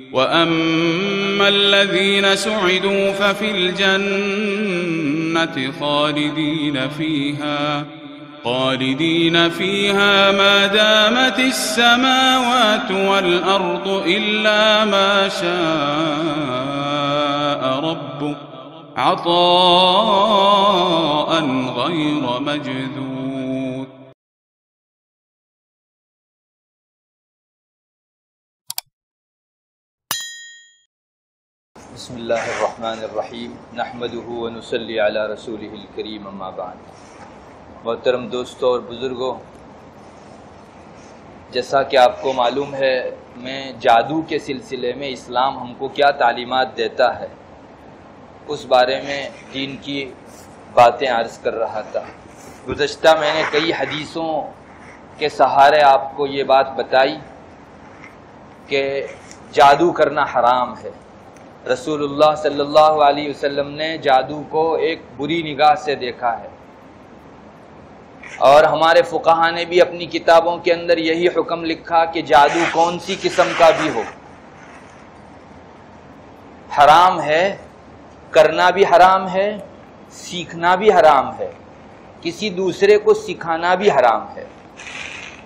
وَأَمَّا الَّذِينَ سُعِدُوا فَفِي الْجَنَّةِ خَالِدِينَ فِيهَا مَا دَامَتِ السَّمَاوَاتُ وَالْأَرْضُ إِلَّا مَا شَاءَ رَبُّكَ عَطَاءً غَيْرَ مَجْذُوذٍ. بسم اللہ الرحمن الرحیم نحمدہ ونصلی علی رسولہ الکریم اما بعد. محترم دوستوں اور بزرگوں، جیسا کہ آپ کو معلوم ہے، میں جادو کے سلسلے میں اسلام ہم کو کیا تعلیمات دیتا ہے اس بارے میں دین کی باتیں عرض کر رہا تھا. گزشتہ میں نے کئی حدیثوں کے سہارے آپ کو یہ بات بتائی کہ جادو کرنا حرام ہے. رسول اللہ صلی اللہ علیہ وسلم نے جادو کو ایک بری نگاہ سے دیکھا ہے، اور ہمارے فقہا نے بھی اپنی کتابوں کے اندر یہی حکم لکھا کہ جادو کون سی قسم کا بھی ہو حرام ہے، کرنا بھی حرام ہے، سیکھنا بھی حرام ہے، کسی دوسرے کو سکھانا بھی حرام ہے.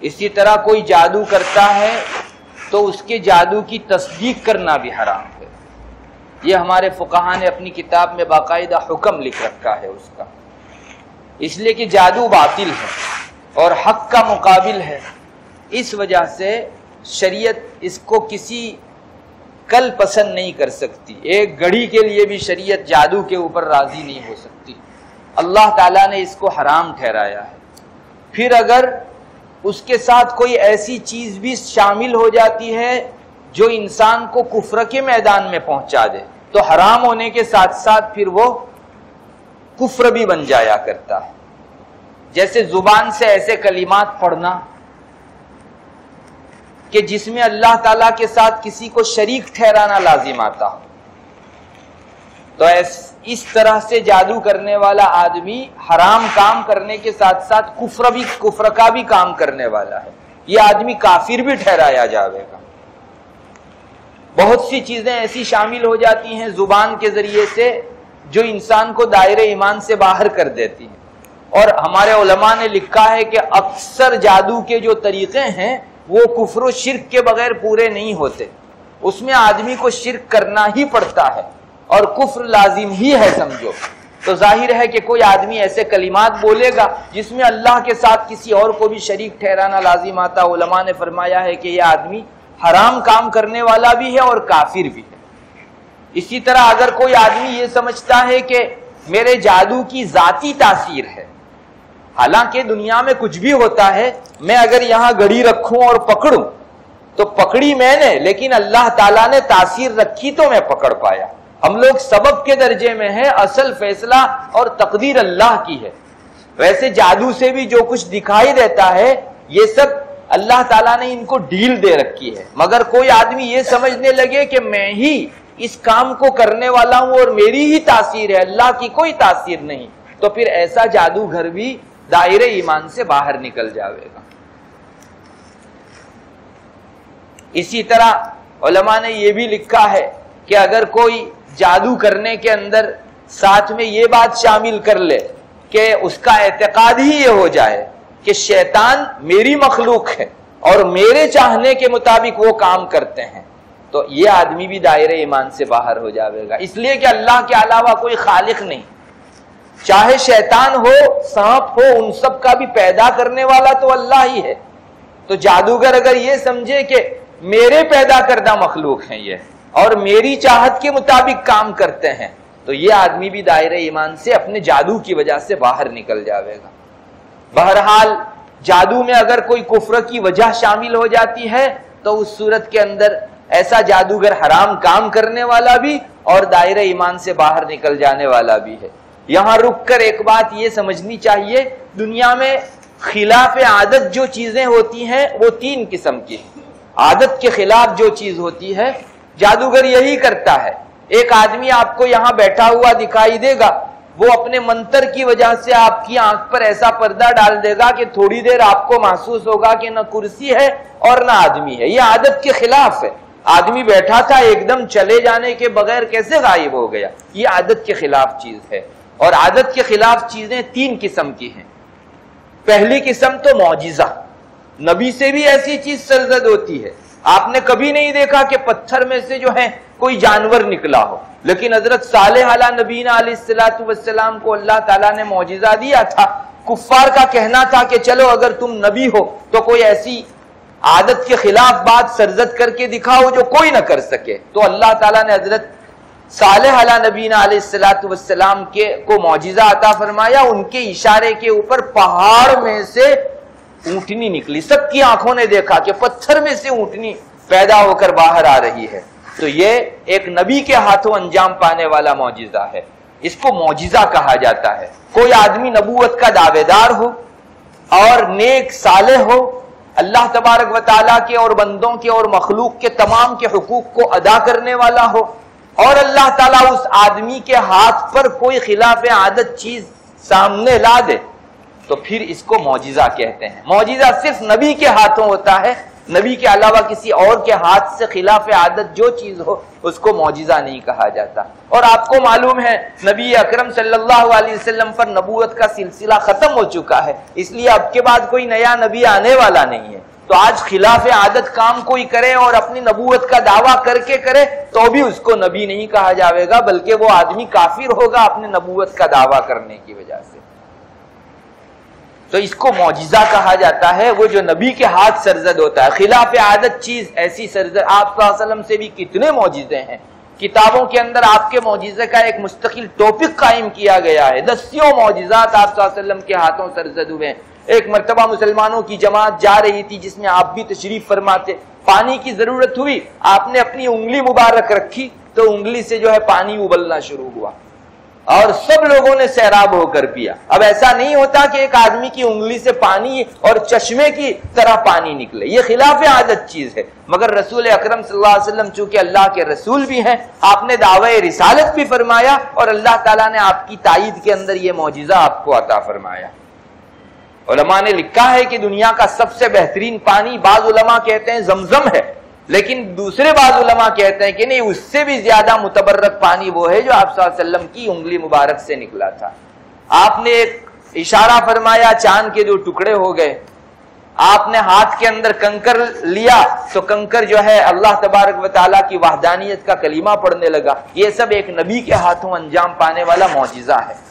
اسی طرح کوئی جادو کرتا ہے تو اس کے جادو کی تصدیق کرنا بھی حرام ہے. یہ ہمارے فقہا نے اپنی کتاب میں باقاعدہ حکم لکھ رکھا ہے اس کا، اس لیے کہ جادو باطل ہے اور حق کا مقابل ہے. اس وجہ سے شریعت اس کو کسی کل پسند نہیں کر سکتی. ایک گھڑی کے لیے بھی شریعت جادو کے اوپر راضی نہیں ہو سکتی. اللہ تعالیٰ نے اس کو حرام ٹھہرایا ہے. پھر اگر اس کے ساتھ کوئی ایسی چیز بھی شامل ہو جاتی ہے جو انسان کو کفر کے میدان میں پہنچا دے تو حرام ہونے کے ساتھ ساتھ پھر وہ کفر بھی بن جایا کرتا ہے. جیسے زبان سے ایسے کلمات پڑھنا کہ جس میں اللہ تعالیٰ کے ساتھ کسی کو شریک ٹھہرانا لازم آتا ہو، تو اس طرح سے جادو کرنے والا آدمی حرام کام کرنے کے ساتھ ساتھ کفر کا بھی کام کرنے والا ہے. یہ آدمی کافر بھی ٹھہرایا جاوے گا. بہت سی چیزیں ایسی شامل ہو جاتی ہیں زبان کے ذریعے سے جو انسان کو دائرہ ایمان سے باہر کر دیتی ہیں. اور ہمارے علماء نے لکھا ہے کہ اکثر جادو کے جو طریقے ہیں وہ کفر و شرک کے بغیر پورے نہیں ہوتے. اس میں آدمی کو شرک کرنا ہی پڑتا ہے اور کفر لازم ہی ہے سمجھو. تو ظاہر ہے کہ کوئی آدمی ایسے کلمات بولے گا جس میں اللہ کے ساتھ کسی اور کو بھی شریک ٹھہرانا لازم آتا. علماء نے فرمایا ہے کہ یہ آدمی حرام کام کرنے والا بھی ہے اور کافر بھی ہے. اسی طرح اگر کوئی آدمی یہ سمجھتا ہے کہ میرے جادو کی ذاتی تاثیر ہے، حالانکہ دنیا میں کچھ بھی ہوتا ہے، میں اگر یہاں گھڑی رکھوں اور پکڑوں تو پکڑی میں نے، لیکن اللہ تعالیٰ نے تاثیر رکھی تو میں پکڑ پایا. ہم لوگ سبب کے درجے میں ہیں، اصل فیصلہ اور تقدیر اللہ کی ہے. ویسے جادو سے بھی جو کچھ دکھائی دیتا ہے یہ سب اللہ تعالیٰ نے ان کو ڈھیل دے رکھی ہے. مگر کوئی آدمی یہ سمجھنے لگے کہ میں ہی اس کام کو کرنے والا ہوں اور میری ہی تاثیر ہے، اللہ کی کوئی تاثیر نہیں، تو پھر ایسا جادوگر بھی دائرہ ایمان سے باہر نکل جاوے گا. اسی طرح علماء نے یہ بھی لکھا ہے کہ اگر کوئی جادو کرنے کے اندر ساتھ میں یہ بات شامل کر لے کہ اس کا اعتقاد ہی یہ ہو جائے کہ شیطان میری مخلوق ہے اور میرے چاہنے کے مطابق وہ کام کرتے ہیں، تو یہ آدمی بھی دائرہ ایمان سے باہر ہو جاوے گا. اس لیے کہ اللہ کے علاوہ کوئی خالق نہیں. چاہے شیطان ہو، سانپ ہو، ان سب کا بھی پیدا کرنے والا تو اللہ ہی ہے. تو جادوگر اگر یہ سمجھے کہ میرے پیدا کردہ مخلوق ہیں یہ اور میری چاہت کے مطابق کام کرتے ہیں، تو یہ آدمی بھی دائرہ ایمان سے اپنے جادو کی وجہ سے باہر نکل جاوے گا. بہرحال جادو میں اگر کوئی کفر کی وجہ شامل ہو جاتی ہے تو اس صورت کے اندر ایسا جادوگر حرام کام کرنے والا بھی اور دائرہ ایمان سے باہر نکل جانے والا بھی ہے. یہاں رک کر ایک بات یہ سمجھنی چاہیے، دنیا میں خلاف عادت جو چیزیں ہوتی ہیں وہ تین قسم کی ہیں. عادت کے خلاف جو چیز ہوتی ہے جادوگر یہی کرتا ہے. ایک آدمی آپ کو یہاں بیٹھا ہوا دکھائی دے گا، وہ اپنے منتر کی وجہ سے آپ کی آنکھ پر ایسا پردہ ڈال دے گا کہ تھوڑی دیر آپ کو محسوس ہوگا کہ نہ کرسی ہے اور نہ آدمی ہے. یہ عادت کے خلاف ہے. آدمی بیٹھا تھا ایک دم چلے جانے کے بغیر کیسے غائب ہو گیا؟ یہ عادت کے خلاف چیز ہے، اور عادت کے خلاف چیزیں 3 قسم کی ہیں۔ پہلی قسم تو معجزہ، نبی سے بھی ایسی چیز سرزد ہوتی ہے۔ آپ نے کبھی نہیں دیکھا کہ پتھر میں سے جو ہے کوئی جانور نکلا ہو، لیکن حضرت صالح علیہ نبینا علیہ الصلوۃ والسلام کو اللہ تعالیٰ نے معجزہ دیا تھا۔ کفار کا کہنا تھا کہ چلو اگر تم نبی ہو تو کوئی ایسی عادت کے خلاف بات سرزد کر کے دکھاؤ جو کوئی نہ کر سکے، تو اللہ تعالیٰ نے حضرت صالح علیہ نبینا علیہ الصلوۃ والسلام کو معجزہ عطا فرمایا۔ ان کے اشارے کے اوپر پہاڑ میں سے اونٹنی نکلی، سب کی آنکھوں نے دیکھا کہ پتھر میں سے اونٹنی پیدا ہو کر باہر آ رہی ہے۔ تو یہ ایک نبی کے ہاتھوں انجام پانے والا معجزہ ہے، اس کو معجزہ کہا جاتا ہے۔ کوئی آدمی نبوت کا دعوے دار ہو اور نیک صالح ہو، اللہ تبارک و تعالیٰ کے اور بندوں کے اور مخلوق کے تمام کے حقوق کو ادا کرنے والا ہو، اور اللہ تعالیٰ اس آدمی کے ہاتھ پر کوئی خلاف عادت چیز سامنے لا دے، تو پھر اس کو معجزہ کہتے ہیں۔ معجزہ صرف نبی کے ہاتھوں ہوتا ہے، نبی کے علاوہ کسی اور کے ہاتھ سے خلاف عادت جو چیز ہو اس کو معجزہ نہیں کہا جاتا۔ اور آپ کو معلوم ہے نبی اکرم صلی اللہ علیہ وسلم پر نبوت کا سلسلہ ختم ہو چکا ہے، اس لیے اب کے بعد کوئی نیا نبی آنے والا نہیں ہے۔ تو آج خلاف عادت کام کوئی کرے اور اپنی نبوت کا دعویٰ کر کے کرے تو بھی اس کو نبی نہیں کہا جائے گا، بلکہ وہ آدمی کافر ہوگا اپنے نبوت کا دعویٰ کرنے کی وجہ سے۔ تو اس کو معجزہ کہا جاتا ہے، وہ جو نبی کے ہاتھ سرزد ہوتا ہے۔ خلاف عادت چیز ایسی سرزد، آپ صلی اللہ علیہ وسلم سے بھی کتنے معجزے ہیں، کتابوں کے اندر آپ کے معجزے کا ایک مستقل ٹاپک قائم کیا گیا ہے۔ دسیوں معجزات آپ صلی اللہ علیہ وسلم کے ہاتھوں سرزد ہوئے ہیں۔ ایک مرتبہ مسلمانوں کی جماعت جا رہی تھی جس میں آپ بھی تشریف فرماتے، پانی کی ضرورت ہوئی، آپ نے اپنی انگلی مبارک رکھی تو انگلی سے جو ہے پانی ابلنا شروع ہوا اور سب لوگوں نے سیراب ہو کر پیا۔ اب ایسا نہیں ہوتا کہ ایک آدمی کی انگلی سے پانی اور چشمے کی طرح پانی نکلے، یہ خلاف عادت چیز ہے، مگر رسول اکرم صلی اللہ علیہ وسلم چونکہ اللہ کے رسول بھی ہیں، آپ نے دعوی رسالت بھی فرمایا اور اللہ تعالیٰ نے آپ کی تائید کے اندر یہ معجزہ آپ کو عطا فرمایا۔ علماء نے لکھا ہے کہ دنیا کا سب سے بہترین پانی بعض علماء کہتے ہیں زمزم ہے، لیکن دوسرے بعض علماء کہتے ہیں کہ نہیں، اس سے بھی زیادہ متبرک پانی وہ ہے جو آپ صلی اللہ علیہ وسلم کی انگلی مبارک سے نکلا تھا۔ آپ نے ایک اشارہ فرمایا، چاند کے 2 ٹکڑے ہو گئے، آپ نے ہاتھ کے اندر کنکر لیا تو کنکر جو ہے اللہ تبارک و تعالیٰ کی وحدانیت کا کلمہ پڑھنے لگا۔ یہ سب ایک نبی کے ہاتھوں انجام پانے والا معجزہ ہے۔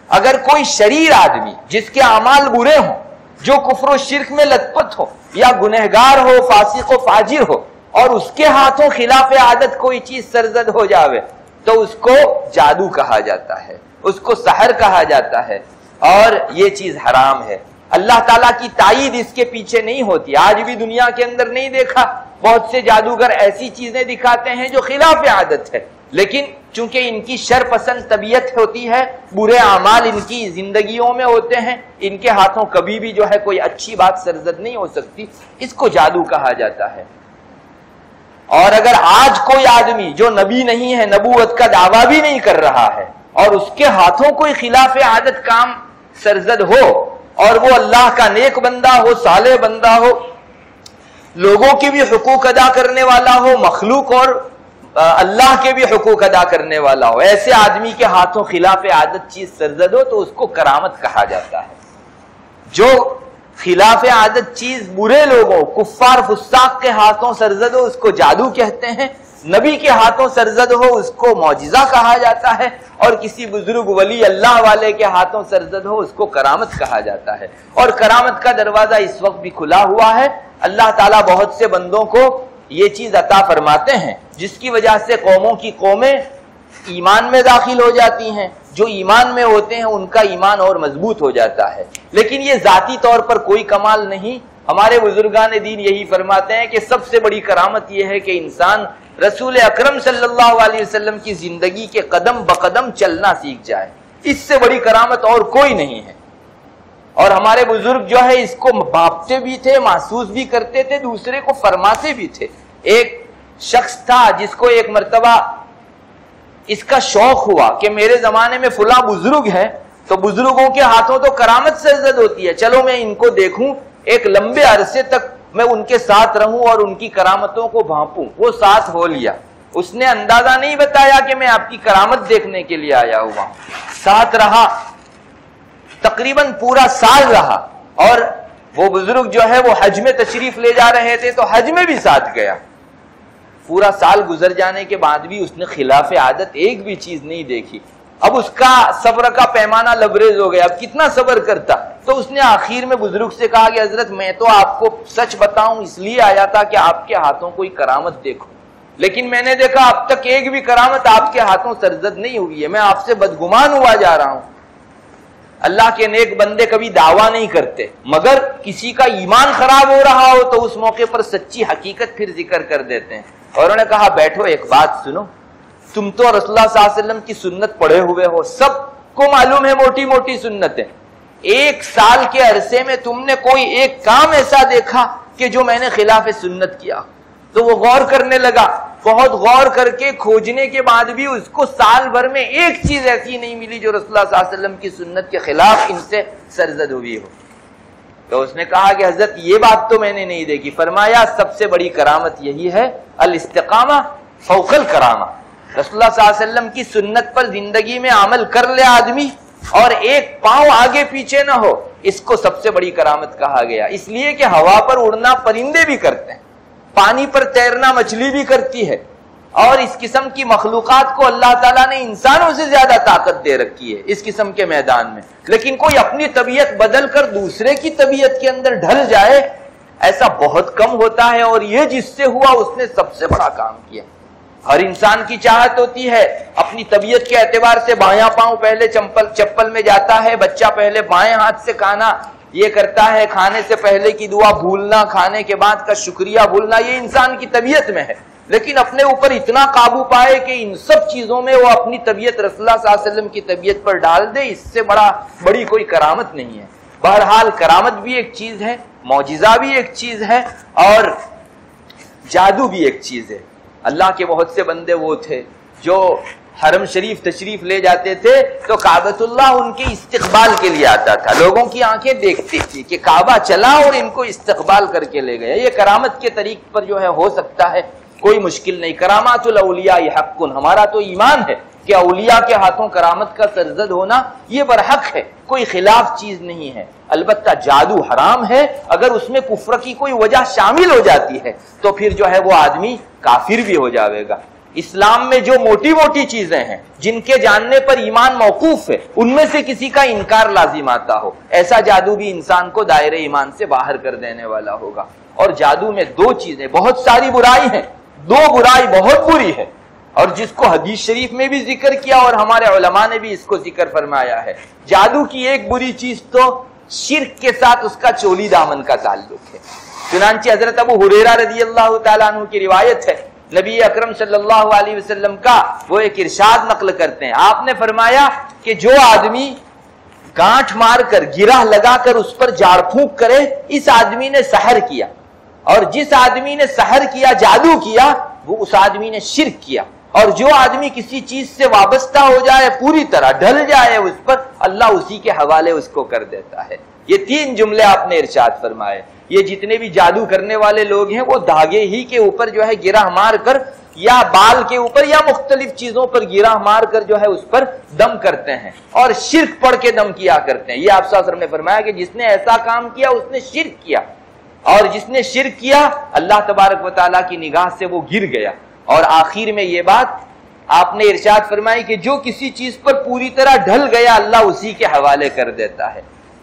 اگر کوئی شریر آدمی جس کے اعمال برے ہوں، جو کفر و شرک میں لت پت ہو یا گنہگار ہو، فاسق و فاجر ہو، اور اس کے ہاتھوں خلاف عادت کوئی چیز سرزد ہو جاوے تو اس کو جادو کہا جاتا ہے، اس کو سحر کہا جاتا ہے، اور یہ چیز حرام ہے۔ اللہ تعالیٰ کی تائید اس کے پیچھے نہیں ہوتی۔ آج بھی دنیا کے اندر نہیں دیکھا بہت سے جادوگر ایسی چیزیں دکھاتے ہیں جو خلاف عادت ہے، لیکن چونکہ ان کی شر پسند طبیعت ہوتی ہے، برے اعمال ان کی زندگیوں میں ہوتے ہیں، ان کے ہاتھوں کبھی بھی جو ہے کوئی اچھی بات سرزد نہیں ہو سکتی، اس کو جادو کہا جاتا ہے۔ اور اگر آج کوئی آدمی جو نبی نہیں ہے، نبوت کا دعویٰ بھی نہیں کر رہا ہے، اور اس کے ہاتھوں کوئی خلاف عادت کام سرزد ہو، اور وہ اللہ کا نیک بندہ ہو، صالح بندہ ہو، لوگوں کے بھی حقوق ادا کرنے والا ہو، مخلوق اور اللہ کے بھی حقوق ادا کرنے والا ہو، ایسے آدمی کے ہاتھوں خلاف عادت چیز سرزد ہو تو اس کو کرامت کہا جاتا ہے۔ جو خلاف عادت چیز برے لوگوں، کفار فساق کے ہاتھوں سرزد ہو اس کو جادو کہتے ہیں، نبی کے ہاتھوں سرزد ہو اس کو معجزہ کہا جاتا ہے، اور کسی بزرگ ولی اللہ والے کے ہاتھوں سرزد ہو اس کو کرامت کہا جاتا ہے۔ اور کرامت کا دروازہ اس وقت بھی کھلا ہوا ہے، اللہ تعالیٰ بہت سے بندوں کو یہ چیز عطا فرماتے ہیں جس کی وجہ سے قوموں کی قومیں ایمان میں داخل ہو جاتی ہیں، جو ایمان میں ہوتے ہیں ان کا ایمان اور مضبوط ہو جاتا ہے، لیکن یہ ذاتی طور پر کوئی کمال نہیں۔ ہمارے بزرگان دین یہی فرماتے ہیں کہ سب سے بڑی کرامت یہ ہے کہ انسان رسول اکرم صلی اللہ علیہ وسلم کی زندگی کے قدم بقدم چلنا سیکھ جائے، اس سے بڑی کرامت اور کوئی نہیں ہے۔ اور ہمارے بزرگ جو ہے اس کو بھاپتے بھی تھے، محسوس بھی کرتے تھے، دوسرے کو فرماتے بھی تھے۔ ایک شخص تھا جس کو ایک مرتبہ اس کا شوق ہوا کہ میرے زمانے میں فلاں بزرگ ہے، تو بزرگوں کے ہاتھوں تو کرامت سرزد ہوتی ہے، چلو میں ان کو دیکھوں۔ ایک لمبے عرصے تک میں ان کے ساتھ رہوں اور ان کی کرامتوں کو بھانپوں۔ وہ ساتھ ہو لیا، اس نے اندازہ نہیں بتایا کہ میں آپ کی کرامت دیکھنے کے لیے آیا ہوا ہوں، ساتھ رہا، تقریباً پورا سال رہا۔ اور وہ بزرگ جو ہے وہ حج میں تشریف لے جا رہے تھے تو حج میں بھی ساتھ گیا۔ پورا سال گزر جانے کے بعد بھی اس نے خلاف عادت ایک بھی چیز نہیں دیکھی۔ اب اس کا صبر کا پیمانہ لبریز ہو گیا، اب کتنا صبر کرتا؟ تو اس نے آخر میں بزرگ سے کہا کہ حضرت میں تو آپ کو سچ بتاؤں اس لیے آیا تھا کہ آپ کے ہاتھوں کوئی کرامت دیکھو، لیکن میں نے دیکھا اب تک ایک بھی کرامت آپ کے ہاتھوں سرزد نہیں ہوئی ہے، میں آپ سے بدگمان ہوا جا رہا ہوں۔ اللہ کے نیک بندے کبھی دعویٰ نہیں کرتے، مگر کسی کا ایمان خراب ہو رہا ہو تو اس موقع پر سچی حقیقت پھر ذکر کر دیتے ہیں۔ اور انہوں نے کہا بیٹھو ایک بات سنو، تم تو رسول اللہ صلی اللہ علیہ وسلم کی سنت پڑھے ہوئے ہو، سب کو معلوم ہے موٹی موٹی سنتیں، ایک سال کے عرصے میں تم نے کوئی ایک کام ایسا دیکھا کہ جو میں نے خلاف سنت کیا؟ تو وہ غور کرنے لگا، بہت غور کر کے کھوجنے کے بعد بھی اس کو سال بھر میں ایک چیز ایسی نہیں ملی جو رسول اللہ صلی اللہ علیہ وسلم کی سنت کے خلاف ان سے سرزد ہوئی ہو۔ تو اس نے کہا کہ حضرت یہ بات تو میں نے نہیں دیکھی۔ فرمایا سب سے بڑی کرامت یہی ہے الاستقامہ فوق الکرامہ، رسول اللہ صلی اللہ علیہ وسلم کی سنت پر زندگی میں عمل کر لے آدمی اور ایک پاؤں آگے پیچھے نہ ہو، اس کو سب سے بڑی کرامت کہا گیا۔ اس لیے کہ ہوا پر اڑنا پرندے بھی کرتے ہیں، پانی پر تیرنا مچھلی بھی کرتی ہے، اور اس قسم کی مخلوقات کو اللہ تعالیٰ نے انسانوں سے زیادہ طاقت دے رکھی ہے اس قسم کے میدان میں، لیکن کوئی اپنی طبیعت بدل کر دوسرے کی طبیعت کے اندر ڈھل جائے ایسا بہت کم ہوتا ہے، اور یہ جس سے ہوا اس نے سب سے بڑا کام کیا۔ ہر انسان کی چاہت ہوتی ہے اپنی طبیعت کے اعتبار سے بایاں پاؤں پہلے چپل میں جاتا ہے، بچہ پہلے بائیں ہاتھ سے کھانا یہ کرتا ہے، کھانے سے پہلے کی دعا بھولنا، کھانے کے بعد کا شکریہ بھولنا، یہ انسان کی طبیعت میں ہے، لیکن اپنے اوپر اتنا قابو پائے کہ ان سب چیزوں میں وہ اپنی طبیعت رسول اللہ صلی اللہ علیہ وسلم کی طبیعت پر ڈال دے، اس سے بڑی کوئی کرامت نہیں ہے۔ بہرحال کرامت بھی ایک چیز ہے، معجزہ بھی ایک چیز ہے، اور جادو بھی ایک چیز ہے۔ اللہ کے بہت سے بندے وہ تھے جو حرم شریف تشریف لے جاتے تھے تو کعبۃ اللہ ان کے استقبال کے لیے آتا تھا، لوگوں کی آنکھیں دیکھتی تھی کہ کعبہ چلا اور ان کو استقبال کر کے لے گیا۔ یہ کرامت کے طریق پر جو ہے ہو سکتا ہے، کوئی مشکل نہیں۔ کرامات الاولیاء حق، ہمارا تو ایمان ہے کہ اولیاء کے ہاتھوں کرامت کا سرزد ہونا یہ برحق ہے، کوئی خلاف چیز نہیں ہے۔ البتہ جادو حرام ہے، اگر اس میں کفر کی کوئی وجہ شامل ہو جاتی ہے تو پھر جو ہے وہ آدمی کافر بھی ہو جاوے گا۔ اسلام میں جو موٹی موٹی چیزیں ہیں جن کے جاننے پر ایمان موقوف ہے، ان میں سے کسی کا انکار لازم آتا ہو، ایسا جادو بھی انسان کو دائرے ایمان سے باہر کر دینے والا ہوگا۔ اور جادو میں دو چیزیں، بہت ساری برائی ہیں، دو برائی بہت بری ہے، اور جس کو حدیث شریف میں بھی ذکر کیا اور ہمارے علماء نے بھی اس کو ذکر فرمایا ہے۔ جادو کی ایک بری چیز تو شرک کے ساتھ اس کا چولی دامن کا تعلق ہے۔ چنانچہ حضرت ابو ہریرہ رضی اللہ تعالیٰ عنہ کی روایت ہے، نبی اکرم صلی اللہ علیہ وسلم کا وہ ایک ارشاد نقل کرتے ہیں، آپ نے فرمایا کہ جو آدمی گانٹھ مار کر گرہ لگا کر اس پر جھاڑ پھونک کرے، اس آدمی نے سحر کیا، اور جس آدمی نے سحر کیا، جادو کیا، وہ اس آدمی نے شرک کیا۔ اور جو آدمی کسی چیز سے وابستہ ہو جائے، پوری طرح ڈھل جائے اس پر، اللہ اسی کے حوالے اس کو کر دیتا ہے۔ یہ تین جملے آپ نے ارشاد فرمائے۔ یہ جتنے بھی جادو کرنے والے لوگ ہیں وہ دھاگے ہی کے اوپر جو ہے گرہ مار کر، یا بال کے اوپر یا مختلف چیزوں پر گرہ مار کر جو ہے اس پر دم کرتے ہیں، اور شرک پڑھ کے دم کیا کرتے ہیں۔ یہ آپ صلی اللہ علیہ وسلم نے فرمایا کہ جس نے ایسا کام کیا اس نے شرک کیا، اور جس نے شرک کیا اللہ تبارک و تعالیٰ کی نگاہ سے وہ گر گیا۔ اور آخر میں یہ بات آپ نے ارشاد فرمائی کہ جو کسی چیز پر پوری طرح ڈھل گیا اللہ اسی کے حوالے کر دیتا ہے۔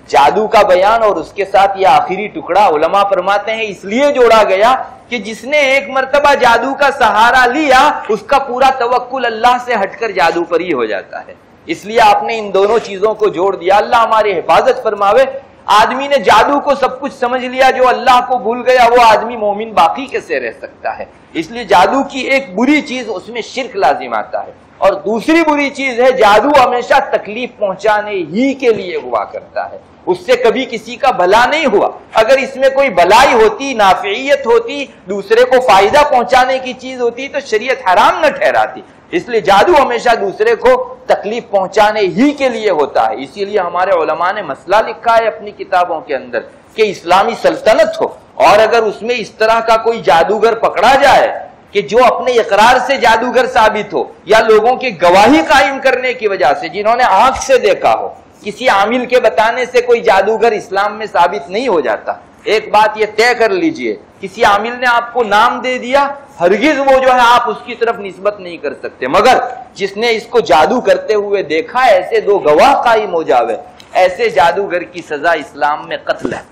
جادو کا بیان اور اس کے ساتھ یہ آخری ٹکڑا علماء فرماتے ہیں اس لیے جوڑا گیا کہ جس نے ایک مرتبہ جادو کا سہارا لیا اس کا پورا توکل اللہ سے ہٹ کر جادو پر ہی ہو جاتا ہے۔ اس لیے آپ نے ان دونوں چیزوں کو جوڑ دیا۔ اللہ ہماری حفاظت فرماوے۔ آدمی نے جادو کو سب کچھ سمجھ لیا، جو اللہ کو بھول گیا وہ آدمی مومن باقی کیسے رہ سکتا ہے؟ اس لیے جادو کی ایک بری چیز اس میں شرک لازم آتا ہے، اور دوسری بری چیز ہے جادو ہمیشہ تکلیف پہنچانے ہی کے لیے ہوا کرتا ہے، اس سے کبھی کسی کا بھلا نہیں ہوا۔ اگر اس میں کوئی بھلائی ہوتی، نافعیت ہوتی، دوسرے کو فائدہ پہنچانے کی چیز ہوتی تو شریعت حرام نہ ٹھہراتی۔ اس لیے جادو ہمیشہ دوسرے کو تکلیف پہنچانے ہی کے لیے ہوتا ہے۔ اسی لیے ہمارے علماء نے مسئلہ لکھا ہے اپنی کتابوں کے اندر کہ اسلامی سلطنت ہو اور اگر اس میں اس طرح کا کوئی جادوگر پکڑا جائے کہ جو اپنے اقرار سے جادوگر ثابت ہو یا لوگوں کی گواہی قائم کرنے کی وجہ سے، جنہوں نے آنکھ سے دیکھا ہو، کسی عامل کے بتانے سے کوئی جادوگر اسلام میں ثابت نہیں ہو جاتا۔ ایک بات یہ طے کر لیجئے، کسی عامل نے آپ کو نام دے دیا، ہرگز وہ جو ہے آپ اس کی طرف نسبت نہیں کر سکتے، مگر جس نے اس کو جادو کرتے ہوئے دیکھا، ایسے دو گواہ قائم ہو جاوے، ایسے جادوگر کی سزا اسلام میں قتل ہے،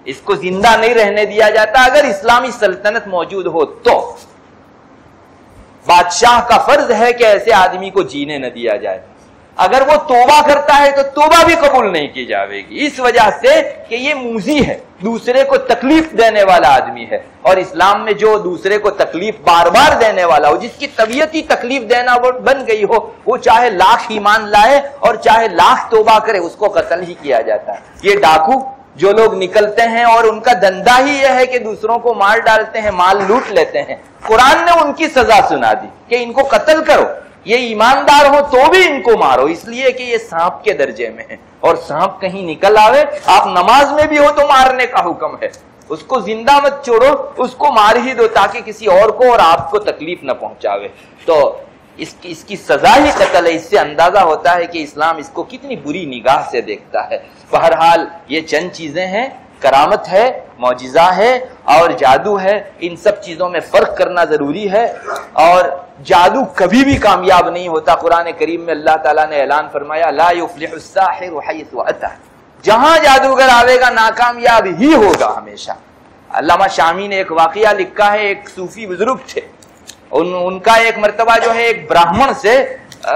اس کو زندہ نہیں رہنے دیا جاتا اگر اسلامی سلطنت موجود ہو تو۔ بادشاہ کا فرض ہے کہ ایسے آدمی کو جینے نہ دیا جائے، اگر وہ توبہ کرتا ہے تو توبہ بھی قبول نہیں کی جاوے گی، اس وجہ سے کہ یہ موذی ہے، دوسرے کو تکلیف دینے والا آدمی ہے، اور اسلام میں جو دوسرے کو تکلیف بار بار دینے والا ہو، جس کی طبیعت ہی تکلیف دینا بن گئی ہو، وہ چاہے لاکھ ایمان لائے اور چاہے لاکھ توبہ کرے، اس کو قتل ہی کیا جاتا ہے۔ یہ ڈاکو جو لوگ نکلتے ہیں اور ان کا دھندا ہی یہ ہے کہ دوسروں کو مار ڈالتے ہیں، مال لوٹ لیتے ہیں، قرآن نے ان کی سزا سنا دی کہ ان کو قتل کرو، یہ ایماندار ہو تو بھی ان کو مارو، اس لیے کہ یہ سانپ کے درجے میں ہے، اور سانپ کہیں نکل آوے، آپ نماز میں بھی ہو تو مارنے کا حکم ہے، اس کو زندہ مت چھوڑو، اس کو مار ہی دو تاکہ کسی اور کو اور آپ کو تکلیف نہ پہنچاوے۔ تو اس کی سزا ہی قتل ہے۔ اس سے اندازہ ہوتا ہے کہ اسلام اس کو کتنی بری نگاہ سے دیکھتا ہے۔ بہرحال یہ چند چیزیں ہیں، کرامت ہے، معجزہ ہے اور جادو ہے، ان سب چیزوں میں فرق کرنا ضروری ہے، اور جادو کبھی بھی کامیاب نہیں ہوتا۔ قرآن کریم میں اللہ تعالیٰ نے اعلان فرمایا لا یفلح الساحر حیث اتى، جہاں جادوگر آوے گا ناکامیاب ہی ہوگا ہمیشہ۔ علامہ شامی نے ایک واقعہ لکھا ہے، ایک صوفی بزرگ تھے، ان کا ایک مرتبہ جو ہے ایک براہمن سے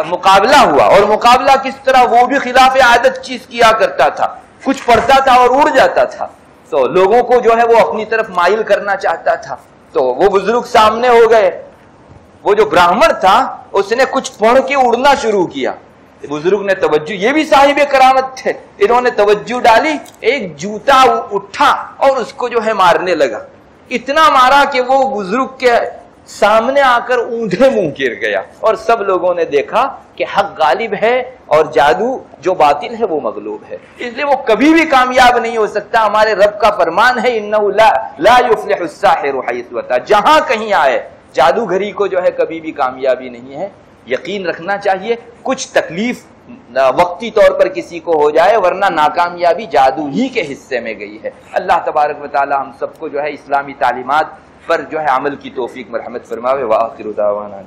مقابلہ ہوا، اور مقابلہ کس طرح، وہ بھی خلاف عادت چیز کیا کرتا تھا، کچھ پڑھتا تھا اور اڑ جاتا تھا، تو لوگوں کو جو ہے وہ اپنی طرف مائل کرنا چاہتا تھا۔ تو وہ بزرگ سامنے ہو گئے، وہ جو براہمن تھا اس نے کچھ پڑھ کے اڑنا شروع کیا، بزرگ نے توجہ، یہ بھی صاحب کرامت تھے، انہوں نے توجہ ڈالی، ایک جوتا اٹھا اور اس کو جو ہے مارنے لگا، اتنا مارا کہ وہ بزرگ کے سامنے آ کر اونھے منہ گر گیا، اور سب لوگوں نے دیکھا کہ حق غالب ہے اور جادو جو باطل ہے وہ مغلوب ہے، اس لیے وہ کبھی بھی کامیاب نہیں ہو سکتا۔ ہمارے رب کا فرمان ہے انہ لا یفلح الساحر حیث اتى، جہاں کہیں آئے جادوگری کو جو ہے کبھی بھی کامیابی نہیں ہے۔ یقین رکھنا چاہیے، کچھ تکلیف وقتی طور پر کسی کو ہو جائے، ورنہ ناکامیابی جادو ہی کے حصے میں گئی ہے۔ اللہ تبارک و تعالی ہم سب کو جو ہے اسلامی تعلیمات پر جو ہے عمل کی توفیق مرحمت فرماوے۔ وآخر دعوانا